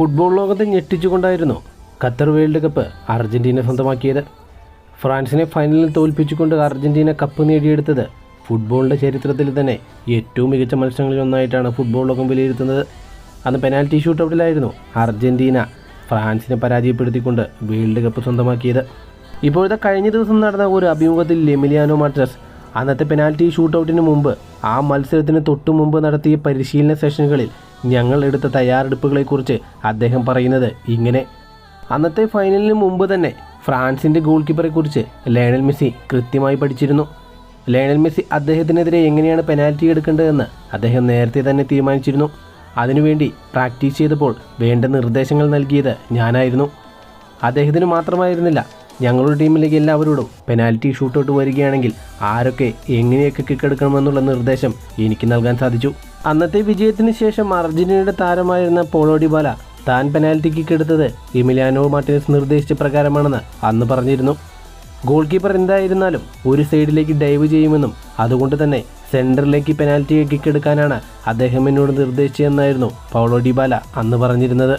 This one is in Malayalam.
ഫുട്ബോൾ ലോകത്തെ ഞെട്ടിച്ചുകൊണ്ടായിരുന്നു ഖത്തർ വേൾഡ് കപ്പ് അർജൻറ്റീന സ്വന്തമാക്കിയത്. ഫ്രാൻസിനെ ഫൈനലിൽ തോൽപ്പിച്ചുകൊണ്ട് അർജൻറ്റീന കപ്പ് നേടിയെടുത്തത് ഫുട്ബോളിൻ്റെ ചരിത്രത്തിൽ തന്നെ ഏറ്റവും മികച്ച മത്സരങ്ങളിലൊന്നായിട്ടാണ് ഫുട്ബോൾ ലോകം വിലയിരുത്തുന്നത്. അന്ന് പെനാൽറ്റി ഷൂട്ടൗട്ടിലായിരുന്നു അർജൻറ്റീന ഫ്രാൻസിനെ പരാജയപ്പെടുത്തിക്കൊണ്ട് വേൾഡ് കപ്പ് സ്വന്തമാക്കിയത്. ഇപ്പോഴത്തെ കഴിഞ്ഞ ദിവസം നടന്ന ഒരു അഭിമുഖത്തിൽ എമിലിയാനോ മാർട്ടിനസ് അന്നത്തെ പെനാൽറ്റി ഷൂട്ടൗട്ടിന് മുമ്പ് ആ മത്സരത്തിന് തൊട്ടു മുമ്പ് നടത്തിയ പരിശീലന സെഷനുകളിൽ ഞങ്ങൾ എടുത്ത തയ്യാറെടുപ്പുകളെക്കുറിച്ച് അദ്ദേഹം പറയുന്നത് ഇങ്ങനെ: അന്നത്തെ ഫൈനലിന് മുമ്പ് തന്നെ ഫ്രാൻസിൻ്റെ ഗോൾ കീപ്പറെക്കുറിച്ച് ലയണൽ മെസ്സി കൃത്യമായി പഠിച്ചിരുന്നു. ലയണൽ മെസ്സി അദ്ദേഹത്തിനെതിരെ എങ്ങനെയാണ് പെനാൽറ്റി എടുക്കേണ്ടതെന്ന് അദ്ദേഹം നേരത്തെ തന്നെ തീരുമാനിച്ചിരുന്നു. അതിനുവേണ്ടി പ്രാക്ടീസ് ചെയ്തപ്പോൾ വേണ്ട നിർദ്ദേശങ്ങൾ നൽകിയത് ഞാനായിരുന്നു. അദ്ദേഹത്തിന് മാത്രമായിരുന്നില്ല, ഞങ്ങളുടെ ടീമിലേക്ക് എല്ലാവരോടും പെനാൽറ്റി ഷൂട്ടൗട്ട് വരികയാണെങ്കിൽ ആരൊക്കെ എങ്ങനെയൊക്കെ കിക്കെടുക്കണമെന്നുള്ള നിർദ്ദേശം എനിക്ക് നൽകാൻ സാധിച്ചു. അന്നത്തെ വിജയത്തിന് ശേഷം അർജന്റീനയുടെ താരമായിരുന്ന പോളോ ഡിബാല താൻ പെനാൽറ്റി കിക്കെടുത്തത് എമിലിയാനോ മാർട്ടിനസ് നിർദ്ദേശിച്ച പ്രകാരമാണെന്ന് അന്ന് പറഞ്ഞിരുന്നു. ഗോൾ കീപ്പർ എന്തായിരുന്നാലും ഒരു സൈഡിലേക്ക് ഡൈവ് ചെയ്യുമെന്നും അതുകൊണ്ട് തന്നെ സെൻറ്ററിലേക്ക് പെനാൽറ്റി കിക്കെടുക്കാനാണ് അദ്ദേഹം എന്നോട് നിർദ്ദേശിച്ചതെന്നായിരുന്നു പൗളോ ഡിബാല അന്ന് പറഞ്ഞിരുന്നത്.